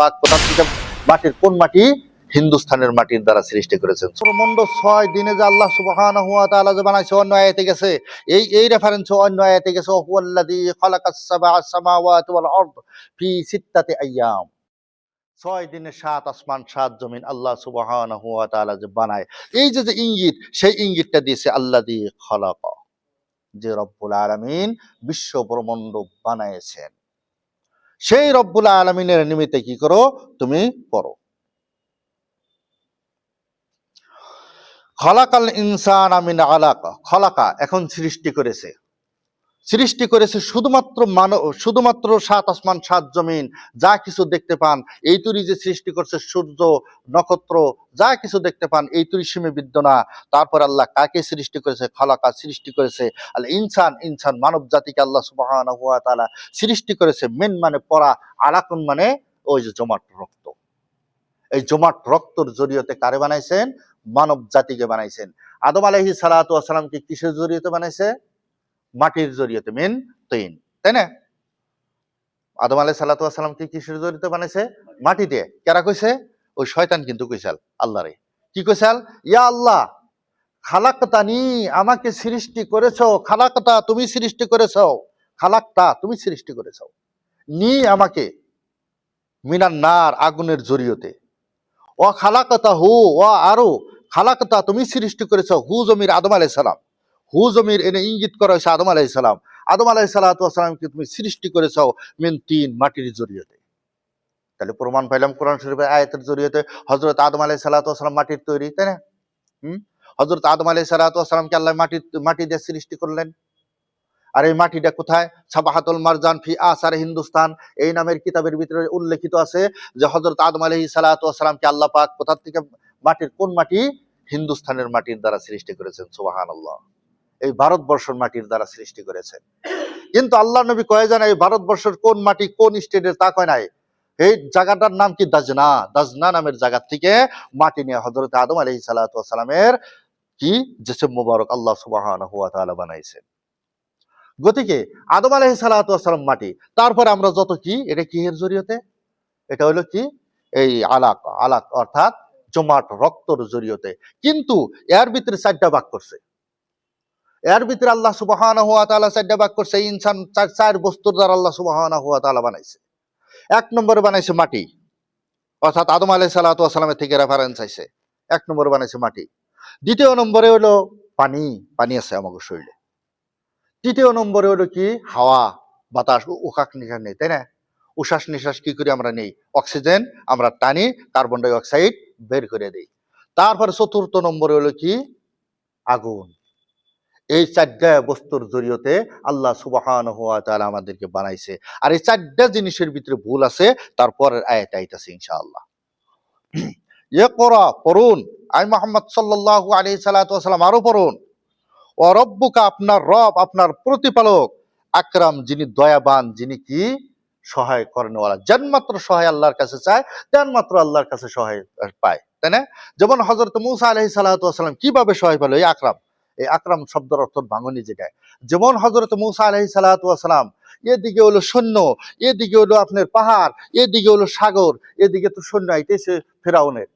পাক কোথা থেকে মাটির কোন মাটি? হিন্দুস্তানের মাটির দ্বারা সৃষ্টি করেছেন। ব্রহ্মাণ্ড 6 দিনে যে আল্লাহ সুবহানাহু ওয়া তাআলা যে বানাইছে, অন্য আয়াতে গেছে, এই রেফারেন্স অন্য আয়াতে গেছে, হুয়াল্লাযী খালাকাস সাবআ সামাওয়াতি ওয়াল আরদ ফি সিত্তাতি আইয়াম। 6 দিনে 7 আসমান 7 জমিন আল্লাহ সুবহানাহু ওয়া তাআলা যে বানায়, এই যে ইঙ্গিত, সেই ইঙ্গিতটা দিয়েছে আল্লাযী খালাকা, যে রব্বুল আলামিন বিশ্ব ব্রহ্মাণ্ড বানাইছেন। সেই রব্বুল আলামিনের নিমিত্তে কি করো? তুমি পড়ো। খলাকাল ইনসানা মিন আলাকা, খলাকা এখন সৃষ্টি করেছে, শুধুমাত্র মানব, শুধুমাত্র 7 আসমান 7 জমিন যা কিছু দেখতে পান এই তুরি যে সৃষ্টি করছে, সূর্য নক্ষত্র যা কিছু দেখতে পান এই তুরি সীমাবদ্ধ না। তারপর আল্লাহ কাকে সৃষ্টি করেছে? খলাকা সৃষ্টি করেছে আল ইনসান, ইনসান মানব জাতিকে আল্লাহ সুবহানাহু ওয়া তাআলা সৃষ্টি করেছে। মিন মানে পড়া, আলাকুন মানে ওই যে জমাট রক্ত। এই জমাট রক্তর জরিয়তে কারে বানাইছেন? মানব জাতিকে বানাইছেন। আদম আলাইহিস সালাতু ওয়াস সালামকে কিসের জরিয়তে বানাইছে? মাটির জরিয়তে, মিন তিন, তাই না? আদম আলাইহিস সালাতু ওয়াস সালামকে কিসের জরিয়তে বানাইছে? মাটি দিয়ে। কারা কইছে? ওই শয়তান কিন্তু কইছাল আল্লাহরে। কি কইছাল? ইয়া আল্লাহ খালাকতানি, আমাকে সৃষ্টি করেছো, খালাকতা তুমি সৃষ্টি করেছো, খালাকতা তুমি সৃষ্টি করেছো, নি আমাকে মিনান নার আগুনের জরিয়তে, ও খালাকতা হু, ও আরো খালাকতা তুমি সৃষ্টি করেছো হু জমির আদম আলাইহিস সালাম, হু জমির এনে ইঙ্গিত করা হয়েছে আদম আলাইহিস সালাম। আদম আলাইহিস সালাতু ওয়াস সালামকে তুমি সৃষ্টি করেছো মিন তিন, মাটির জরিয়তে। তাহলে প্রমাণ পাইলাম কোরআন শরীফের আয়াতের জরিয়তে হযরত আদম আলাইহিস সালাতু ওয়াস সালাম মাটির তৈরি, তাই না? হযরত আদম আলাইহিস সালাতু ওয়াস সালামকে আল্লাহ মাটি দিয়ে সৃষ্টি করলেন। আর এই মাটিটা কোথায়? সাবাহাতুল মারজান ফি আসার হিন্দুস্তান এই নামের কিতাবের ভিতরে উল্লেখিত আছে যে হযরত আদম আলাইহিস সালাতু ওয়াস সালামকে আল্লাহ পাক কোথা থেকে, মাটির কোন মাটি? হিন্দুস্তানের মাটির দ্বারা সৃষ্টি করেছেন। সুবহানাল্লাহ। এই ভারতবর্ষের মাটির দ্বারা সৃষ্টি করেছেন। কিন্তু আল্লাহ নবী কয়ে জানা এই ভারতবর্ষের কোন মাটি কোন স্টেটের তা কয় নাই। এই জায়গাটার নাম কি? দাজনা। দাজনা নামের জায়গা থেকে মাটি নিয়ে হযরত আদম আলাইহিস সালাতু ওয়াস সালামের কি জিসম মুবারক আল্লাহ সুবহানাহু ওয়া তাআলা বানাইছেন। গতিকে আদম আলাইহিস সালাতু ওয়াস সালাম মাটি, তারপরে আমরা যত কি, এটা কি এর জরিয়তে? এটা হলো কি? এই আলাক, আলাক অর্থাৎ জমাট রক্তর জরিয়তে। কিন্তু এর ভিতরে 4টা ভাগ করছে। এর ভিতরে আল্লাহ সুবহানাহু ওয়া তাআলা 4টা ভাগ করছে। ইনসান চার বস্তুর দ্বারা আল্লাহ সুবহানাহু ওয়া তাআলা বানাইছে। 1 নম্বরে বানাইছে মাটি, অর্থাৎ আদম আলাইহিস সালাতু ওয়াস সালামের থেকে রেফারেন্স আইছে। 1 নম্বরে বানাইছে মাটি। দ্বিতীয় নম্বরে হলো পানি, পানি আছে আমাদের শরীরে। তৃতীয় নম্বরে হলো কি? হাওয়া, বাতাস, উশাস নিঃশ্বাস নেই, তাই না? উশাস নিঃশ্বাস কি করি আমরা নেই? অক্সিজেন আমরা টানি, কার্বন ডাই অক্সাইড বের করে দেই। তারপরে চতুর্থ নম্বরে হলো কি? আগুন। এই 4টা বস্তুর জরিয়তে আল্লাহ সুবহানাহু ওয়া তাআলা আমাদেরকে বানাইছে। আর এই 4টা জিনিসের ভিতরে ভুল আছে, তারপরের আয়াত আইতাছে ইনশাআল্লাহ। ইকরা, পড়ুন। আই মুহাম্মদ সাল্লাল্লাহু আলাইহি সাল্লাতু ওয়া সাল্লাম আরো পড়ুন। ও রব্বুকা, আপনার রব, আপনার প্রতিপালক, আকরাম যিনি দয়াবান, যিনি কি? সহায় করেনওয়ালা। যেনমাত্র সহায় আল্লাহর কাছে চায় তেনমাত্র আল্লাহর কাছে সহায় পায়, তাই না? যেমন হযরত মূসা আলাইহিস সালাতু ওয়াস সালাম কিভাবে সহায় পেল? এই আকরাম, এই আকরাম শব্দের অর্থ ভাঙনি যেটা। যেমন হযরত মূসা আলাইহিস সালাতু ওয়াস সালাম, এদিকে হলো সৈন্য, এদিকে হলো আপনার পাহাড়, এদিকে হলো সাগর, এদিকে তো সৈন্য আইতেছে ফেরাউনের।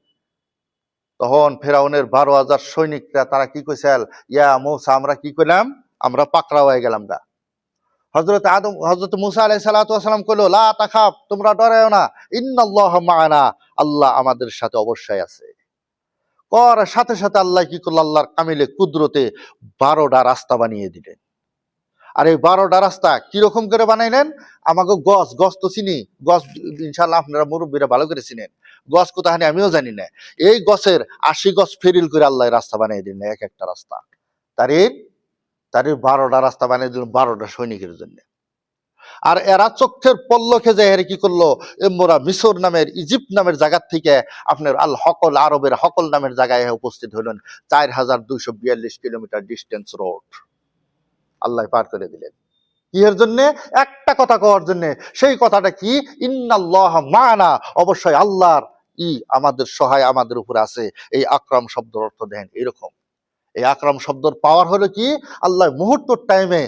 তখন ফেরাউনের 12,000 সৈনিকরা তারা কি কইছিল? ইয়া মূসা, আমরা কি কইলাম? আমরা পাকড়া হয়ে গেলাম গা। হযরত মূসা আলাইহিস সালাতু ওয়াস সালাম কইলো, লা তাখাফ, তোমরা ডরায়ও না, ইন্নাল্লাহা মা'ানা, আল্লাহ আমাদের সাথে অবশ্যই আছে। কর সাথে সাথে আল্লাহ কি করল? আল্লাহর কামিলে কুদরতে 12টা রাস্তা বানিয়ে দিলেন। আর এই 12টা রাস্তা কিরকম করে বানাইলেন? আমাকে গছ তো চিনি, গছ ইনশাআল্লাহ আপনারা মুরব্বীরা ভালো করে চিনেন। গছ কোথায় আমিও জানি না। এই গছের 80 গছ ফেরিল করে আল্লাহ রাস্তা বানিয়ে দিলেন, এক একটা রাস্তা। তার 12টা রাস্তা বানিয়ে দিলেন 12টা সৈনিকের জন্য। আর এরা চোখের পল্লকে যে এর কি করলো? মোরা মিশর নামের, ইজিপ্ট নামের জায়গা থেকে আপনার আল হকল, আরবের হকল নামের জায়গায় উপস্থিত হলেন। 4242 কিলোমিটার ডিস্টেন্স রোড আল্লাহ পার করে দিলেন। কিহের জন্য? একটা কথা কওয়ার জন্য। সেই কথাটা কি? ইন্নাল্লাহা মা'ানা, অবশ্যই আল্লাহর আমাদের সহায় আমাদের উপর আছে। এই আকরাম শব্দের অর্থ দেন এরকম। এই আকরাম শব্দর পাওয়ার হলো কি, আল্লাহ মুহূর্তর টাইমে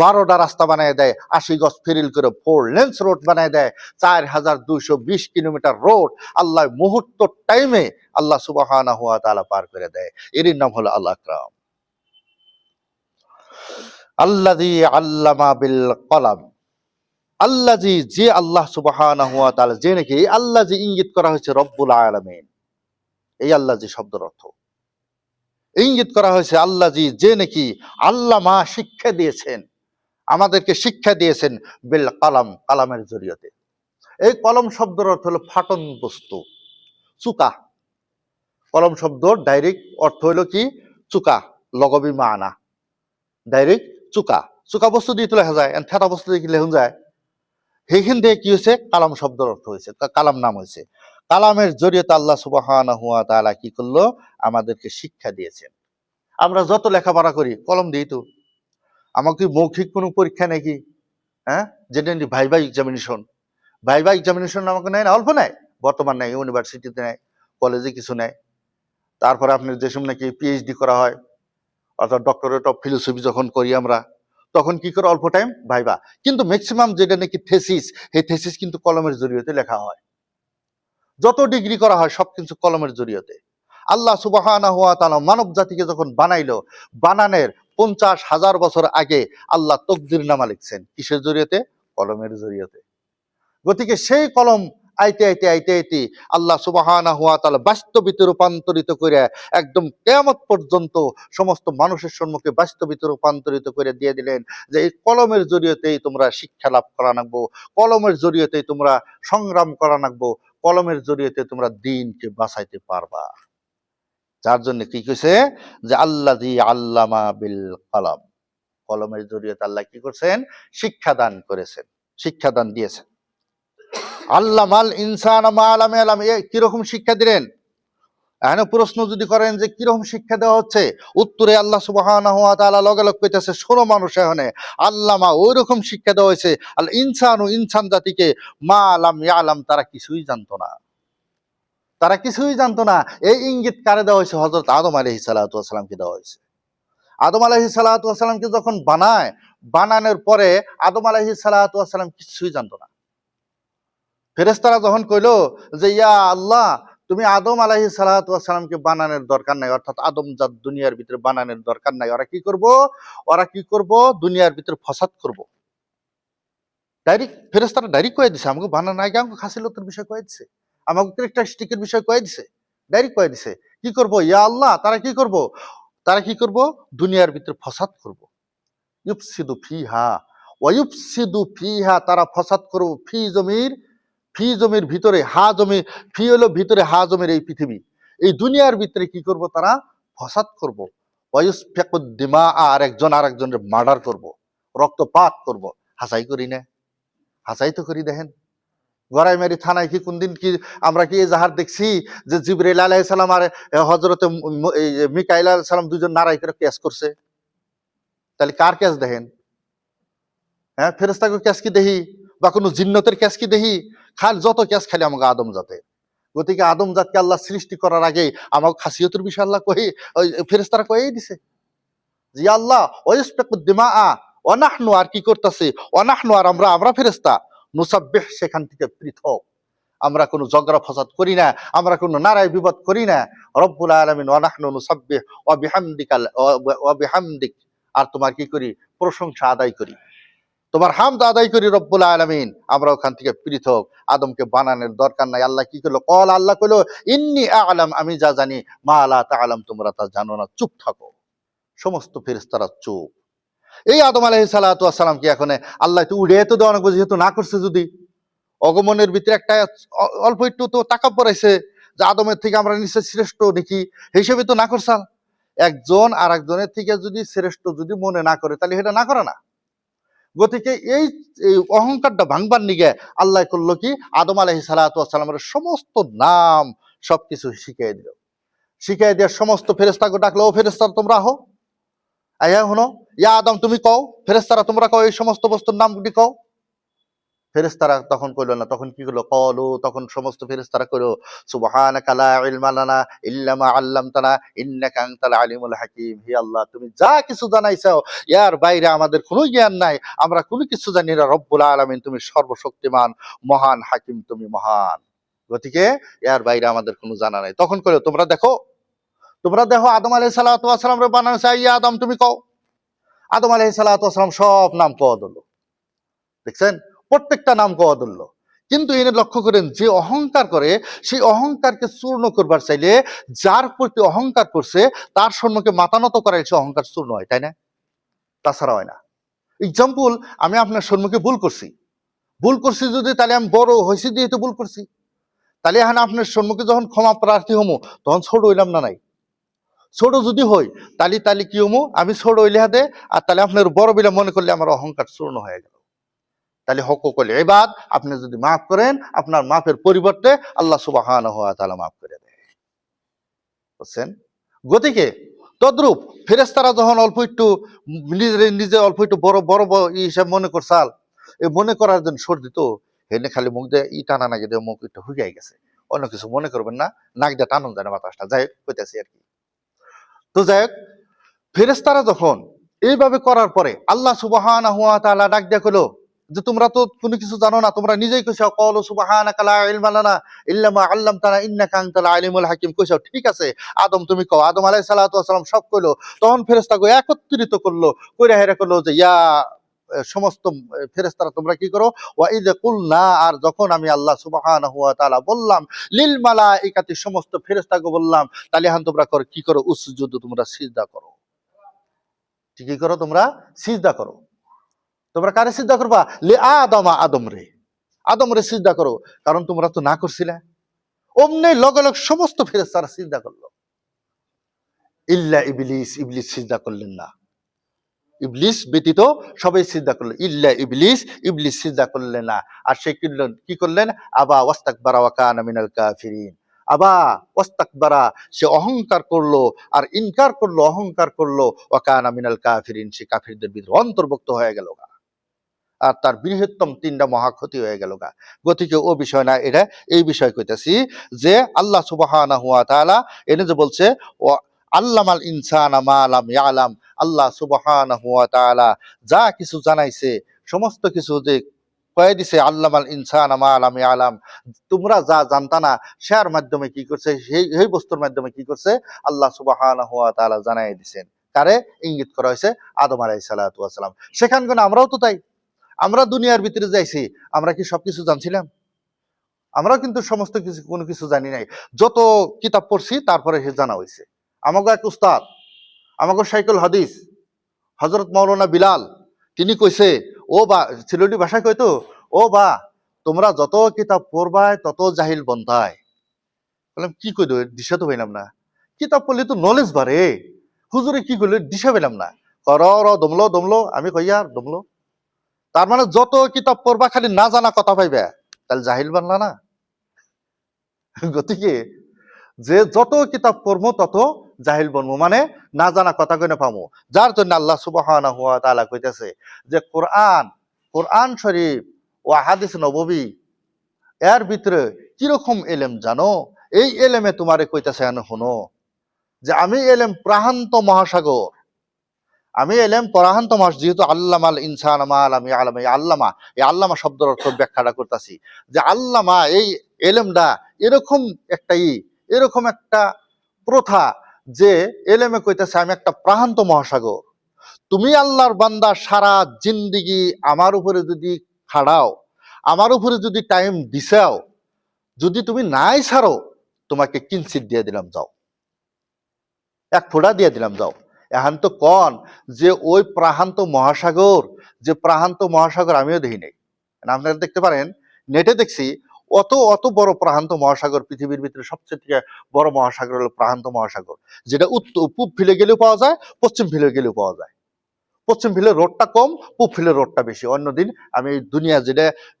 12টা রাস্তা বানিয়ে দেয়, 80 গজ ফেরিল করে 4 লেন্স রোড বানিয়ে দেয়, 4220 কিলোমিটার রোড আল্লাহ মুহূর্তর টাইমে আল্লাহ সুবহানাহু ওয়া তাআলা পার করে দেয়। এরই নাম হলো আল আকরাম। আল্লাযী আল্লামা বিল কলাম, আল্লাযী যে আল্লাহ সুবহানাহু ওয়া তাআলা, যে নাকি আল্লাযী ইঙ্গিত করা হয়েছে রব্বুল আলামিন, এই আল্লাযী শব্দের অর্থ ইঙ্গিত করা হয়েছে আল্লাযী যে নাকি আল্লামা শিক্ষা দিয়েছেন, আমাদেরকে শিক্ষা দিয়েছেন বিল কলাম, কালামের জরিয়তে। এই কলম শব্দের অর্থ হলো ফাটন বস্তু, চুকা। কলম শব্দ ডাইরেক্ট অর্থ হলো কি চুকা, লগবি মানা, ডাইরেক্ট চুকা। চুকা বস্তু দিয়ে তো লেখা যায়, থেটা বস্তু দিয়ে কি লেখন যায়, সেইখান থেকে কি হয়েছে কালাম শব্দের অর্থ হয়েছে, কালাম নাম হয়েছে। কালামের জরিয়তে আল্লাহ সুবহানাহু ওয়া তাআলা কি করলো, আমাদেরকে শিক্ষা দিয়েছেন। আমরা যত লেখাপড়া করি কলম দিই তো, আমাকে মৌখিক কোনো পরীক্ষা নাকি, হ্যাঁ, যেটা ভাইবা এক্সামিনেশন, ভাইবা এক্সামিনেশন আমাকে নেয় না, অল্প নেয়, বর্তমান নেয়, ইউনিভার্সিটিতে নেয়, কলেজে কিছু নেয়। তারপরে আপনার যে সময় নাকি পিএইচডি করা হয়, অর্থাৎ ডক্টরেট অফ ফিলোসফি যখন করি আমরা, তখন কি করে অল্প টাইম ভাইবা। কিন্তু ম্যাক্সিমাম যেটা নাকি থেসিস, এই থেসিস কিন্তু কলমের জরিয়তে লেখা হয়। যত ডিগ্রি করা হয় সব কিছু কলমের জরিয়তে। আল্লাহ সুবহানাহু ওয়া তাআলা মানব জাতিকে যখন বানাইলো, বানানের 50,000 বছর আগে আল্লাহ তকদিরনামা লিখছেন, কিসের জরিয়তে, কলমের জরিয়তে। গতিকে সেই কলম আইতে আইতে আইতে আইতে আল্লাহ সুবহানাহু ওয়া তাআলা বাস্তবিতে রূপান্তরিত করে একদম কিয়ামত পর্যন্ত সমস্ত মানুষের সম্মুখে বাস্তবিতে রূপান্তরিত করে দিয়ে দিলেন, যে এই কলমের জরিয়তেই তোমরা শিক্ষা লাভ করা নাগবো, কলমের জরিয়তেই তোমরা সংগ্রাম করা নাগবো, কলমের জরিয়তে তোমরা দিনকে বাঁচাইতে পারবা। যার জন্য কি কইছে, যে আল্লাযী আল্লামা বিল কলম, কলমের জরিয়তে আল্লাহ কি করছেন, শিক্ষাদান করেছেন, শিক্ষাদান দিয়েছেন। আল্লামাল ইনসান মা লাম ইয়ালাম, কিরকম শিক্ষা দিলেন। এখানে প্রশ্ন যদি করেন যে কিরকম শিক্ষা দেওয়া হচ্ছে, উত্তরে আল্লাহ সুবহানাহু ওয়া তাআলা লগে লগ কইতেছে, শোনো মানুষ, এখানে আল্লামা ওই রকম শিক্ষা দেওয়া হয়েছে, আল ইনসানু, ইনসান জাতিকে, মা লাম ইয়ালাম, তারা কিছুই জানতো না, তারা কিছুই জানতো না। এই ইঙ্গিত কারে দেওয়া হয়েছে, হযরত আদম আলাইহিস সালাতু ওয়াস সালামকে দেওয়া হয়েছে। আদম আলাইহিস সালাতু ওয়াস সালামকে যখন বানায়, বানানোর পরে আদম আলাইহিস সালাতু ওয়াস সালাম কিছুই জানতো না। ফেরেশতারা যখন কইলো যে ইয়া আল্লাহ, তুমি আদম আলাইহিস সালাতু ওয়াস সালামকে বানানোর দরকার নাই, অর্থাৎ আদম জাত দুনিয়ার ভিতরে বানানোর দরকার নাই, ওরা কি করব, ওরা কি করব, দুনিয়ার ভিতরে ফসাদ করব। ডাইরেক্ট ফেরেশতারা ডাইরেক্ট কয়ে দিছে, আমাকে বানানো আগে আমাকে খাসিলতের বিষয় কয়ে দিছে, আমাকে ক্যারেক্টারিস্টিকের বিষয় কয়ে দিছে, ডাইরেক্ট কয়ে দিছে। কি করব ইয়া আল্লাহ, তারা কি করব, তারা কি করব, দুনিয়ার ভিতরে ফসাদ করব। ইউফসিদু ফিহা ওয়া ইউফসিদু ফিহা, তারা ফসাদ করব ফি জমির, ফি জমির ভিতরে, হা জমি, ফি হলো ভিতরে, হা জমির এই পৃথিবী, এই দুনিয়ার ভিতরে কি করব, তারা ফসাদ করব। ওয়ায়ুসফিকুদ দিমা, আর একজন আরেকজনের মার্ডার করব, রক্তপাত করব। হাসাই করি না, হাসাই তো করি, দেখেন গড়াই মারি থানায় কি কোনদিন কি আমরা কি এজাহার দেখছি যে জিবরাইল আলাইহিস সালাম আর হযরতে মিকাইল আলাইহিস সালাম দুজন নারাই করে কেস করছে? তাহলে কার কেস দেখেন, হ্যাঁ, ফেরেশতাকে কেস কি দেখি, বা কোনো জিন্নতের কেস কি দেখি? খাল যত কেস খালি আমাকে আদম জাতে। গতিকে আদম জাতকে আল্লাহ সৃষ্টি করার আগে আমাকে খাসিয়তের বিষয় আল্লাহ কই, ওই ফেরেশতারা কইই দিছে যে আল্লাহ ওয়াইসফিকুদ দিমা, ওয়ানাহনু, আর কি করতেছে, ওয়ানাহনু, আর আমরা, আমরা ফেরেশতা, নুসাব্বিহ, সেখান থেকে পৃথক, আমরা কোনো ঝগড়া ফসাদ করি না, আমরা কোনো নারায় বিবাদ করি না। রব্বুল আলামিন, ওয়ানাহনু নুসাব্বিহ ওয়া বিহামদিকাল ওয়া বিহামদিক, আর তোমার কি করি, প্রশংসা আদায় করি, তোমার হামদ আদায় করি রব্বুল আলামিন, আমরা ওখান থেকে পৃথক, আদমকে বানানোর দরকার নাই। আল্লাহ কি করলো, কল, আল্লাহ কইলো ইন্নী আ'লাম, আমি যা জানি, মা লা তা'লাম, তোমরা তা জানো না, চুপ থাকো। সমস্ত ফেরেশতারা চুপ। এই আদম আলাইহিস সালাতু ওয়াস সালামকে এখন আল্লাহ তো উড়িয়ে তো দেওয়া, যেহেতু না করছে, যদি অগমনের ভিতরে একটা অল্প একটু তো তাকাব্বর আছে যে আদমের থেকে আমরা নিশ্চয় শ্রেষ্ঠ নাকি, হিসেবে তো না করছাল। একজন আর একজনের থেকে যদি শ্রেষ্ঠ যদি মনে না করে, তাহলে এটা না করে না। গতিকে এই অহংকারটা ভাঙবার নিগে আল্লাহ করলো কি, আদম আলাইহিস সালাতু ওয়াস সালামের সমস্ত নাম সবকিছু শিখিয়ে দিল। শিখিয়ে দেওয়ার সমস্ত ফেরেশতাকে ডাকলো, ও ফেরেশতারা তোমরা আহো, আইয়া হনো, ইয়া আদম তুমি কও, ফেরেশতারা তোমরা কও, এই সমস্ত বস্তুর নামগুলি কও। ফেরেশতারা তখন কইলো না, তখন কি করলো? ক্বালু, তখন সমস্ত ফেরেশতারা কইলো সুবহানাকা লা ইলমা লানা ইল্লা মা আল্লামতানা ইন্নাকা আনতাল আলিমুল হাকীম। হে আল্লাহ, তুমি যা কিছু জানাইছো ইয়ার বাইরে আমাদের কোনো জ্ঞান নাই, আমরা কোনো কিছু জানি না। রব্বুল আলামিন, তুমি সর্বশক্তিমান, মহান হাকিম, তুমি মহান। গতিকে এর বাইরে আমাদের কোনো জানা নাই। তখন কইলো তোমরা দেখো আদম আলাইহিস সালাতু ওয়াস সালাম রে বানাইছে, ইয়া আদম তুমি কও। আদম আলাইহিস সালাতু ওয়াস সালাম সব নাম কওয়া দিল, দেখছেন, প্রত্যেকটা নাম কওয়া দিল। কিন্তু এনে লক্ষ্য করেন, যে অহংকার করে সেই অহংকারকে চূর্ণ করবার চাইলে যার প্রতি অহংকার করছে তার সম্মুখে মাথা নত করাই সে অহংকার চূর্ণ হয়, তাই না? তাছাড়া হয় না। এক্সাম্পল, আমি আপনার সম্মুখে ভুল করছি যদি, তাহলে আমি বড় হয়েছি দিয়ে তো ভুল করছি, তাহলে এখন আপনার সম্মুখে যখন ক্ষমা প্রার্থী হমো তখন ছোট হইলাম না নাই? ছোট যদি হই তাহলে কি হমো? আমি ছোট হইলে হাতে, আর তাহলে আপনার বড় বিলে মনে করলে আমার অহংকার চূর্ণ হয়ে গেল। তাহলে হকুকুল ইবাদ আপনি যদি মাফ করেন, আপনার মাফের পরিবর্তে আল্লাহ সুবহানাহু ওয়া তাআলা মাফ করে দেয়, বুঝছেন? গতিকে তদ্রূপ ফেরেশতারা যখন অল্প একটু নিজে অল্প একটু বড় বড় হিসাব মনে করছাল, এই মনে করার জন্য সর্দি তো হেনে খালি মুখ দিয়ে টানা নাকি দিয়ে মুখ একটু হুগাই গেছে, অন্য কিছু মনে করবেন না, নাক দিয়ে টানুন যায় না বাতাসটা, যাই কইতেছি আর কি। তো যাই হোক, ফেরেশতারা যখন এইভাবে করার পরে আল্লাহ সুবহানাহু ওয়া তাআলা ডাক দিয়া কইলো যে তোমরা তো কোনো কিছু জানো না, তোমরা নিজেই কইছো ক্বালু সুবহানাকা লা ইলমা লানা ইল্লা মা আল্লামতানা ইন্নাকা আনতাল আলিমুল হাকীম, কইছো ঠিক আছে আদম তুমি কও। আদম আলাইহিস সালাতু ওয়াস সালাম সব কইলো। তখন ফেরেশতাকে একত্রিত করলো, কইরা হেরা করলো যে ইয়া সমস্ত ফেরেশতারা তোমরা কি করো? ওয়া ইয কুলনা, আর যখন আমি আল্লাহ সুবহানাহু ওয়া তাআলা বললাম লিল মালাইকাতি, সমস্ত ফেরেশতাকে বললাম, তাহলে এখন তোমরা কি করো? উসজুদু, তোমরা সিজদা করো। কি করো? তোমরা সিজদা করো। তোমরা কারে সিজদা করবা? লি আদমা, আদম রে সিজদা করো, কারণ তোমরা তো না করছিলে। অমনি লগে লগ সমস্ত ফেরেশতারা সিজদা করলো, ইল্লা ইবলিস, ইবলিস সিজদা করলেন না। ইবলিস ব্যতীত সবাই সিজদা করলো, ইল্লা ইবলিস, ইবলিস সিজদা করলেন না। আর সে কি করলেন? আবা ওয়াস্তাকবারা ওয়া কানা মিনাল কাফিরিন। আবা ওয়াস্তাকবারা, সে অহংকার করলো আর ইনকার করলো, অহংকার করলো, ওয়া কানা মিনাল কাফিরিন, সে কাফিরদের ভিতরে অন্তর্ভুক্ত হয়ে গেল, আর তার বৃহত্তম 3টা মহাক্ষতি হয়ে গেল গা। গতিকে ও বিষয় না, এটা এই বিষয় কইতাছি যে আল্লাহ সুবহানাহু ওয়া তাআলা এনে যে বলছে ও আল্লামাল ইনসানা মা লাম ইয়ালাম, আল্লাহ সুবহানাহু ওয়া তাআলা যা কিছু জানাইছে সমস্ত কিছু যে কয়ে দিছে, আল্লামাল ইনসানা মা লাম ইয়ালাম, তোমরা যা জানতা না সের মাধ্যমে কি করছে, সেই বস্তুর মাধ্যমে কি করছে আল্লাহ সুবহানাহু ওয়া তাআলা জানাই দিছেন। কারে ইঙ্গিত করা হয়েছে? আদম আলাইহিস সালাতু ওয়াস সালাম। সেখানকার আমরাও তো তাই, আমরা দুনিয়ার ভিতরে যাইছি, আমরা কি সবকিছু জানছিলাম? আমরা কিন্তু সমস্ত কিছু কোনো কিছু জানি নাই। যত কিতাব পড়ছি তারপরে সে জানা হয়েছে। আমাকে এক উস্তাদ, আমাকে শাইখুল হাদিস হযরত মাওলানা বিলাল, তিনি কইছে, ও বা, সিলেটি ভাষায় কইতো, ও বা তোমরা যত কিতাব পড়বায় তত জাহিল বন্ধায়। বললাম কি কইতো, দিশা তো পাইলাম না। কিতাব পড়লে তো নলেজ বাড়ে, হুজুরে কি কইলো দিশা পেলাম না। র দমলো, আমি কইয়া দমলো। তার মানে যত কিতাব পড়বা খালি না জানা কথা পাইবে, তাহলে জাহিল বানলা না? গতিকে যে যত কিতাব পড়বো তত জাহিল বনবো, মানে না জানা কথা কইনা পামো। যার জন্য আল্লাহ সুবহানাহু ওয়া তাআলা কইতেছে যে কোরআন শরীফ ও হাদিস নববী এর ভিতরে কিরকম এলেম জানো? এই এলেমে তোমারে কইতেছে শোনো যে আমি এলেম প্রাহান্ত মহাসাগর, আমি এলেম পরাহান্ত মাস, যেহেতু আল্লামাল ইনসান মা লাম ইয়ালাম, এই আল্লামা শব্দের অর্থ ব্যাখ্যাটা করতেছি যে আল্লামা এই এলেমটা এরকম একটা প্রথা যে এলেমে কইতেছে আমি একটা প্রাহান্ত মহাসাগর। তুমি আল্লাহর বান্দা সারা জিন্দিগি আমার উপরে যদি খাড়াও, আমার উপরে যদি টাইম দিছাও, যদি তুমি নাই ছাড়ো, তোমাকে কিঞ্চিত দিয়ে দিলাম যাও, এক ফোঁটা দিয়ে দিলাম যাও। এখন তো কন যে ওই প্রাহান্ত মহাসাগর আমিও দেখি নাই, আপনারা দেখতে পারেন, নেটে দেখছি অত বড় প্রাহান্ত মহাসাগর, পৃথিবীর ভিতরে সবচেয়ে বড় মহাসাগর হলো প্রাহান্ত মহাসাগর, যেটা পূব ফিলে গেলেও পাওয়া যায়, পশ্চিম ফিলে গেলেও পাওয়া যায়। পশ্চিম ফিলের রোডটা কম, পূব ফিলের রোডটা বেশি। অন্যদিন আমি দুনিয়া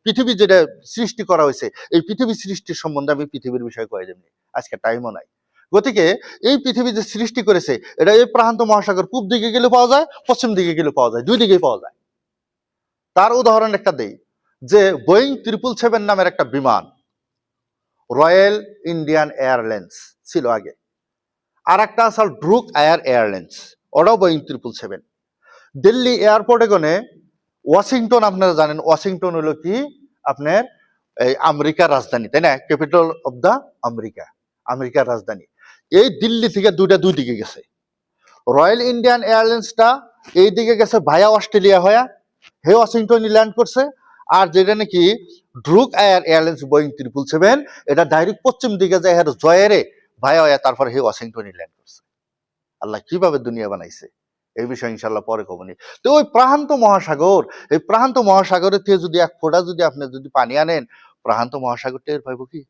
পৃথিবী যেটা সৃষ্টি করা হয়েছে, এই পৃথিবী সৃষ্টির সম্বন্ধে আমি পৃথিবীর বিষয়ে কয়ে দেবনি, আজকে টাইমও নাই। গতিকে এই পৃথিবী যে সৃষ্টি করেছে, এটা এই প্রান্ত মহাসাগর পূব দিকে গেলে পাওয়া যায়, পশ্চিম দিকে গেলে পাওয়া যায়, দুই দিকেই পাওয়া যায়। তার উদাহরণ একটা দেই, যে বোয়িং 777 নামের একটা বিমান রয়্যাল ইন্ডিয়ান এয়ারলাইন্স ছিল আগে, আর একটা আছে ড্রুক এয়ার এয়ারলাইন্স, ওটাও বোয়িং 777। দিল্লি এয়ারপোর্টে গনে ওয়াশিংটন, আপনারা জানেন ওয়াশিংটন হলো কি আপনার এই আমেরিকার রাজধানী, তাই না, ক্যাপিটাল অফ দা আমেরিকা, আমেরিকার রাজধানী। এই দিল্লি থেকে দুই দিকে গেছে। রয়্যাল ইন্ডিয়ান এয়ারলাইন্সটা এই দিকে গেছে ভায়া অস্ট্রেলিয়া হয়ে, হে ওয়াশিংটনে ল্যান্ড করছে। আর যেটা নাকি ড্রুক এয়ারলাইন্স বোয়িং 777, এটা ডাইরেক্ট পশ্চিম দিকে যায় জয়েরে ভায়া হয়ে, তারপর হে ওয়াশিংটনে ল্যান্ড করছে। আল্লাহ কিভাবে দুনিয়া বানাইছে এই বিষয়ে ইনশাল্লাহ পরে কমনি। তো ওই প্রশান্ত মহাসাগর, এই প্রশান্ত মহাসাগরের থেকে যদি এক ফোঁটা যদি আপনি যদি পানি আনেন, প্রশান্ত মহাসাগর টের পাইব কি?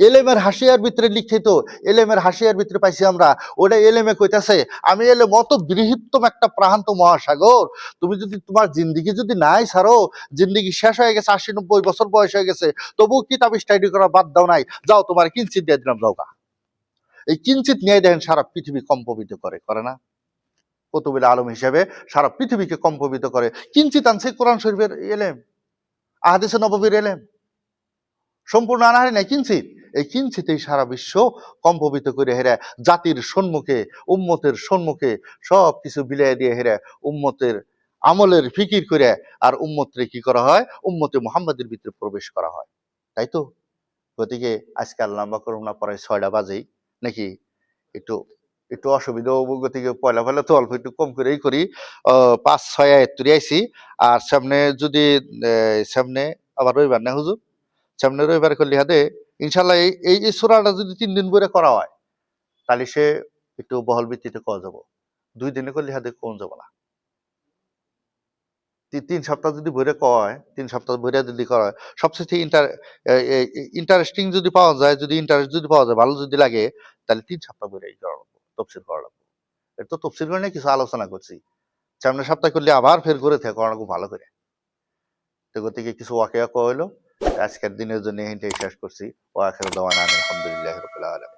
এলেমের হাসিয়ার ভিতরে লিখিত, এলেমের হাসিয়ার ভিতরে পাইছি আমরা, ওটা এলেমে কইতাছে আমি এলেম অত বৃহত্তম একটা প্রশান্ত মহাসাগর, তুমি যদি তোমার জিন্দিগি যদি নাই ছাড়ো, জিন্দিগি শেষ হয়ে গেছে, 80-90 বছর বয়স হয়ে গেছে, তবুও কিতাব স্টাডি করা বাদ দাও নাই, যাও তোমার কিঞ্চিত দিয়ে দিলাম, যাও গা। এই কিঞ্চিত নিয়ে দেখেন সারা পৃথিবী কম্পবিত করে না? কুতুবুল আলম হিসেবে সারা পৃথিবীকে কম্পবিত করে। কিঞ্চিত আনছে কোরআন শরীফের এলেম, আহাদিসে নববীর এলেম, সম্পূর্ণ আনাহারি নাই, কিঞ্চিত। এই কিঞ্চিতেই সারা বিশ্ব কম্পবিত করে হেরে জাতির সম্মুখে, উম্মতের সম্মুখে সব কিছু বিলাই দিয়ে হেরে উম্মতের আমলের ফিকির করে আর উম্মতরে কি করা হয়, উম্মতে মুহাম্মাদের ভিতরে প্রবেশ করা হয়, তাই তো? গতিকে আজকে আর লম্বা করুন না, পরে 6টা বাজেই নাকি, একটু একটু অসুবিধা হবো, গতিকে পয়লা পয়লা তো অল্প একটু কম করেই করি। 5-6 আয়াত তুই আইছি। আর সামনে যদি সামনে আবার রবিবার না হুজুর, সামনে রবিবার করলে হাতে ইনশাল্লাহ এই এই সূরাটা যদি 3 দিন করে করা হয়, তাহলে সে একটু বহল ভিত্তিতে করা যাব। 2 দিনে করলে হাতে কোন যাব না। 3 সপ্তাহ যদি ভরে কয়, 3 সপ্তাহ ভরে যদি করা হয়, সবচেয়ে ইন্টারেস্টিং যদি পাওয়া যায়, যদি ইন্টারেস্ট যদি পাওয়া যায়, ভালো যদি লাগে, তাহলে 3 সপ্তাহ ভরে করা লাগবে, তফসির করা লাগবে। এটা তো তফসির করে নিয়ে কিছু আলোচনা করছি, সামনের সপ্তাহ করলে আবার ফের করে থাকে করা লাগবে ভালো করে। তো গতিকে কিছু ওয়াকিয়া কইলো, আজকের দিনের জন্য এখানটাই শেষ করছি। ওয়া আখিরু দাওয়ানা আলহামদুলিল্লাহি রাব্বিল আলামিন।